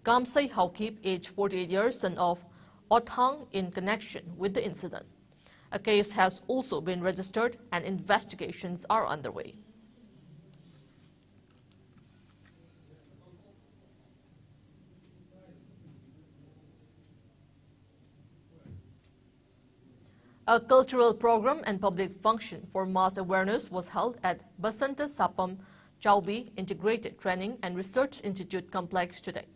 Kamsai Haukip, aged 48 years, son of Othang, in connection with the incident. A case has also been registered and investigations are underway. A cultural program and public function for mass awareness was held at Basanta Sapam Chaubi Integrated Training and Research Institute Complex today.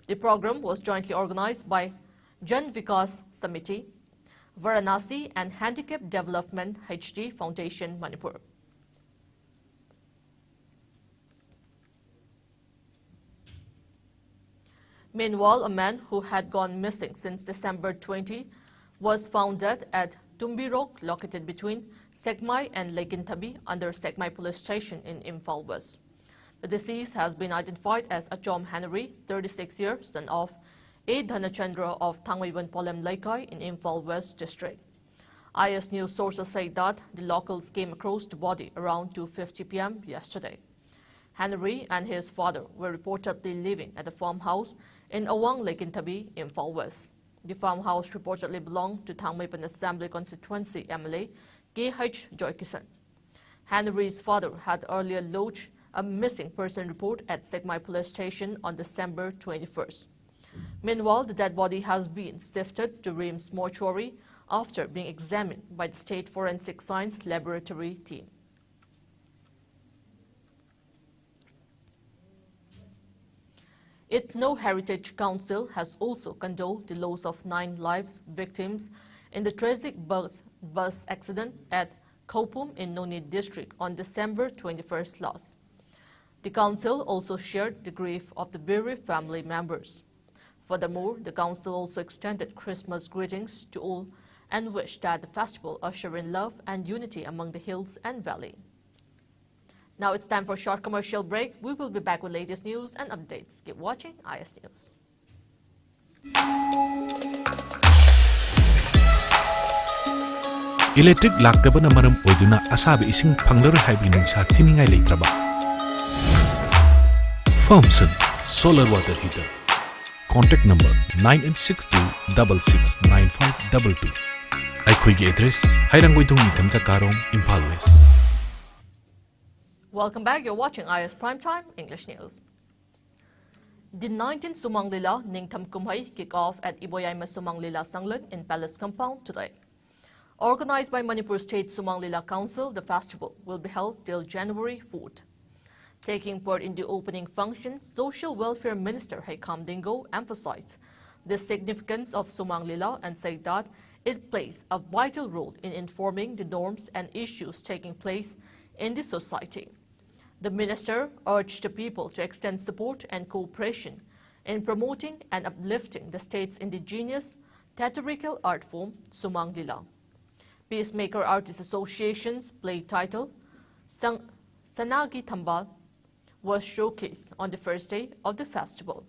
The program was jointly organized by Jan Vikas Samiti, Varanasi and Handicap Development HD Foundation, Manipur. Meanwhile, a man who had gone missing since December 20 was found dead at Tumbirok, located between Sekmai and Legintabi under Sekmai Police Station in Imphal West. The deceased has been identified as Achom Hanari, 36 years, son of A. Dhanachandra of Thangwaiban Polem Laikai in Imphal West District. IS News sources say that the locals came across the body around 2:50 p.m. yesterday. Hanari and his father were reportedly living at a farmhouse in Awang Legintabi, Imphal West. The farmhouse reportedly belonged to Thangmaipan Assembly Constituency MLA K.H. Joykisan. Hanari's father had earlier lodged a missing person report at Sekmai Police Station on December 21st. Meanwhile, the dead body has been shifted to Rims mortuary after being examined by the State Forensic Science Laboratory team. Ethno Heritage Council has also condoled the loss of 9 lives victims in the tragic bus accident at Khopum in Noni district on December 21st last. The council also shared the grief of the bereaved family members. Furthermore, the council also extended Christmas greetings to all and wished that the festival usher in love and unity among the hills and valley. Now it's time for a short commercial break. We will be back with latest news and updates. Keep watching IS News. Electric laktabana maram oiduna asabi ising phanglar haibi nungsa thiningai leitraba. Thomson Solar Water Heater. Contact number 9862669522. Aikhoigi address Hairanggoidong Nitamja Karong, Imphal West. Welcome back. You're watching IS Primetime English News. The 19th Sumang Lila Ningtham Kumhai kick off at Iboyaima Sumang Lila Sanglan in Palace Compound today. Organized by Manipur State Sumang Lila Council, the festival will be held till January 4th. Taking part in the opening function, Social Welfare Minister Haikam Dingo emphasized the significance of Sumang Lila and said that it plays a vital role in informing the norms and issues taking place in the society. The minister urged the people to extend support and cooperation in promoting and uplifting the state's indigenous theatrical art form, Sumang Lila. Peacemaker Artists Association's play title, Sanagi Thambal, was showcased on the first day of the festival.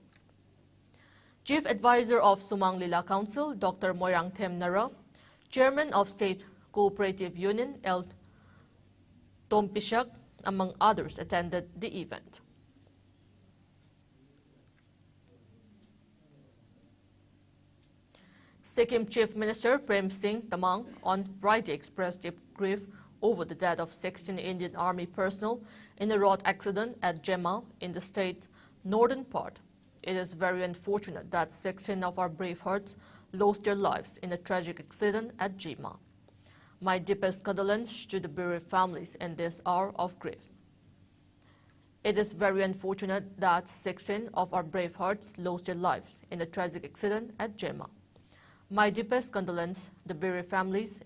Chief Advisor of Sumang Lila Council, Dr. Moirang Them Nara, Chairman of State Cooperative Union, L. Tompishak, among others, attended the event. Sikkim Chief Minister Prem Singh Tamang on Friday expressed deep grief over the death of 16 Indian Army personnel in a road accident at Jema in the state's northern part. It is very unfortunate that 16 of our brave hearts lost their lives in a tragic accident at Jema. My deepest condolences to the bereaved families in this hour of grief. It is very unfortunate that 16 of our brave hearts lost their lives in a tragic accident at Jema. My deepest condolences to the bereaved families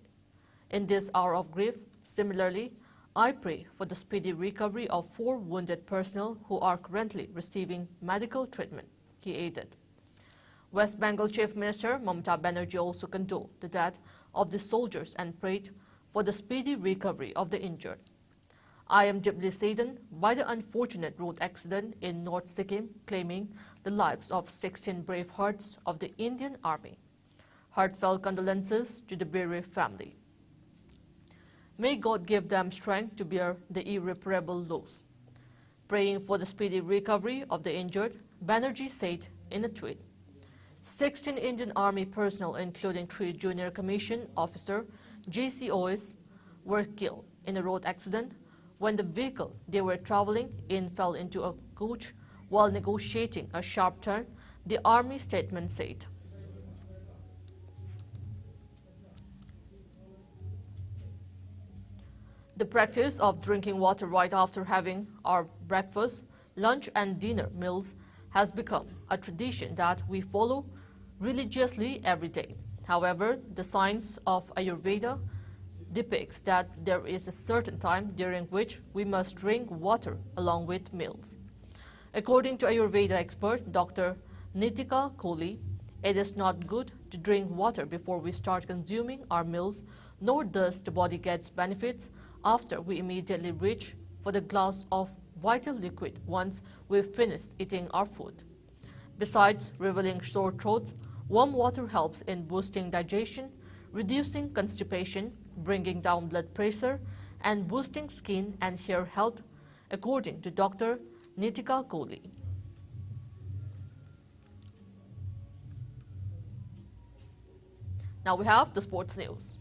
in this hour of grief. Similarly, I pray for the speedy recovery of 4 wounded personnel who are currently receiving medical treatment, he added. West Bengal Chief Minister Mamata Banerjee also condoled the death of the soldiers and prayed for the speedy recovery of the injured. I am deeply saddened by the unfortunate road accident in North Sikkim, claiming the lives of 16 brave hearts of the Indian Army. Heartfelt condolences to the bereaved family. May God give them strength to bear the irreparable loss. Praying for the speedy recovery of the injured, Banerjee said in a tweet. 16 Indian Army personnel, including 3 junior commissioned officers, JCOs, were killed in a road accident when the vehicle they were traveling in fell into a coach while negotiating a sharp turn, the Army statement said. The practice of drinking water right after having our breakfast, lunch and dinner meals has become a tradition that we follow religiously every day. However, the science of Ayurveda depicts that there is a certain time during which we must drink water along with meals. According to Ayurveda expert Dr. Nitika Kohli, it is not good to drink water before we start consuming our meals, nor does the body get benefits after we immediately reach for the glass of vital liquid once we've finished eating our food. Besides relieving sore throats, warm water helps in boosting digestion, reducing constipation, bringing down blood pressure, and boosting skin and hair health, according to Dr. Nitika Kohli. Now we have the sports news.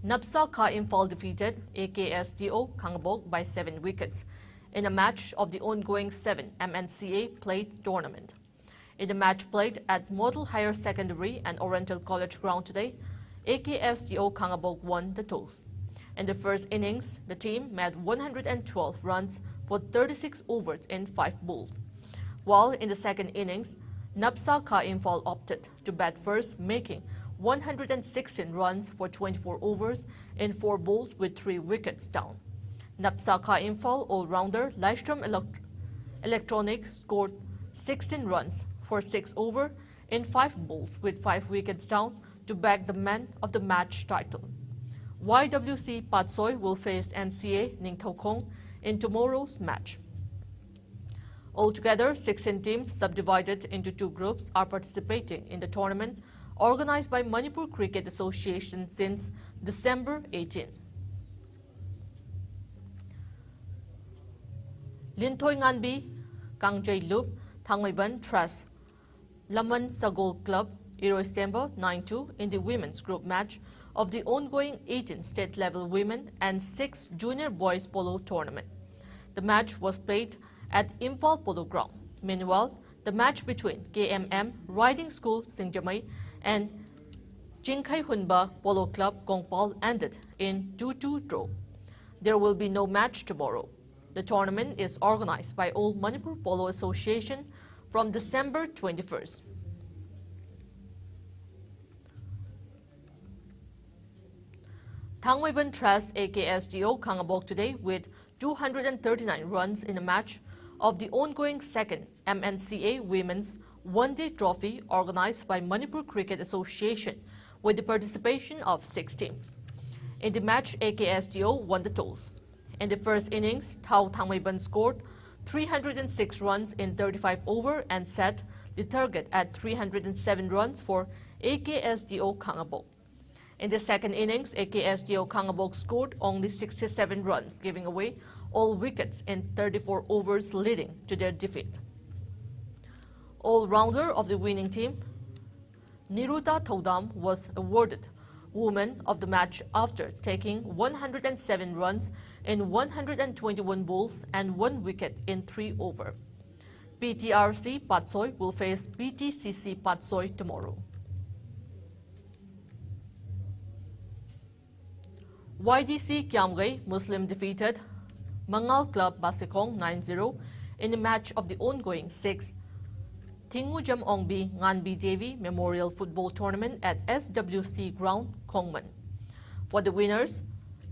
Napsa Kha Imphal defeated AKSDO Kangabok by 7 wickets in a match of the ongoing 7 MNCA played tournament. In the match played at Model Higher Secondary and Oriental College ground today, AKSDO Kangabok won the toss. In the first innings, the team made 112 runs for 36 overs in 5 balls, while in the second innings, Napsa Kha Imphal opted to bat first, making 116 runs for 24 overs in 4 balls with 3 wickets down. Napsa Kha Imphal all-rounder Lystrom Electronic scored 16 runs for 6 overs in 5 balls with 5 wickets down to bag the man of the match title. YWC Patsoy will face NCA Ningthaukhong in tomorrow's match. Altogether, 16 teams subdivided into 2 groups are participating in the tournament organized by Manipur Cricket Association since December 18. Linthoi Nganbi, Kangjay Loop, Thangmaiban Trust, Laman Sagol Club, Iroistemba 9-2 in the women's group match of the ongoing 18 state-level women and 6 junior boys polo tournament. The match was played at Imphal Polo Ground. Meanwhile, the match between KMM Riding School Singjamai and Jingkai Hunba Polo Club Kongpal ended in 2-2 draw. There will be no match tomorrow. The tournament is organized by All Manipur Polo Association from December 21st. Thangmaiban Trust AKSDO Kangabok today with 239 runs in a match of the ongoing 2nd MNCA Women's One-Day Trophy organized by Manipur Cricket Association with the participation of 6 teams. In the match, AKSDO won the toss. In the first innings, Thao Thangmaiban scored 306 runs in 35 overs and set the target at 307 runs for AKSDO Kangabok. In the second innings, AKSDO Kangabok scored only 67 runs, giving away all wickets in 34 overs, leading to their defeat. All-rounder of the winning team, Niruta Thodam, was awarded Woman of the Match after taking 107 runs in 121 balls and 1 wicket in 3 overs. PTRC Patsoy will face PTCC Patsoy tomorrow. YDC Kiamgai Muslim defeated Mangal Club Basikong 9-0 in the match of the ongoing 6th Thingu Jam Ongbi Nganbi Devi Memorial Football Tournament at SWC Ground, Kongman. For the winners,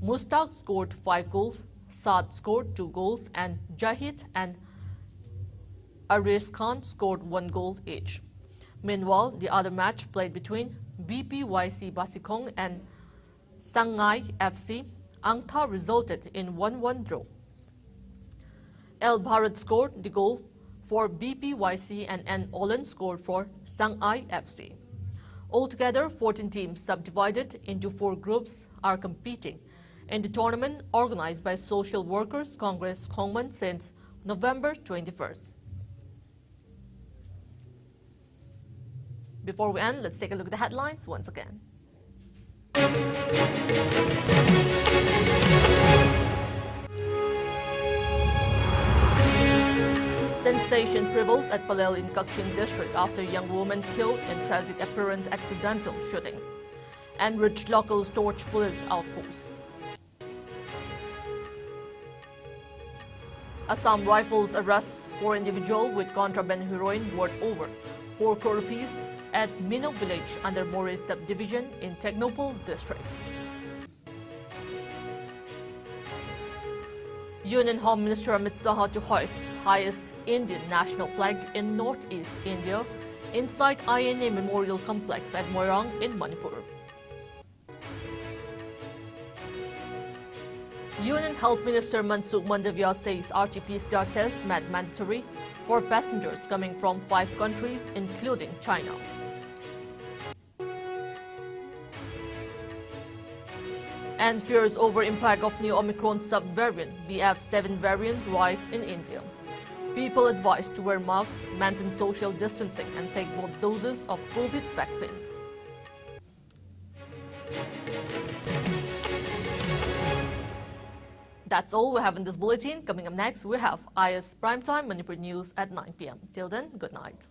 Mustaq scored 5 goals, Saad scored 2 goals, and Jahid and Aris Khan scored 1 goal each. Meanwhile, the other match played between BPYC Basikong and Sangai FC, Angtha resulted in 1-1 draw. El Bharat scored the goal for BPYC and N. Olan scored for Sangai FC. Altogether, 14 teams subdivided into 4 groups are competing in the tournament organized by Social Workers Congress Khongman since November 21st. Before we end, let's take a look at the headlines once again. Sensation prevails at Palel in Kachin district after young woman killed in tragic apparent accidental shooting. Enriched locals torch police outposts. Assam Rifles arrests 4 individuals with contraband heroin worth over 4 crore rupees at Mino village under Moreh subdivision in Technopole district. Union Home Minister Amit Shah to hoist highest Indian national flag in northeast India inside INA Memorial Complex at Moirang in Manipur. Union Health Minister Mansukh Mandavia says RT-PCR tests made mandatory for passengers coming from 5 countries including China. And fears over impact of new Omicron subvariant BF7 variant rise in India. People advised to wear masks, maintain social distancing and take both doses of COVID vaccines. That's all we have in this bulletin. Coming up next, we have IS Primetime Manipur News at 9 p.m. Till then, good night.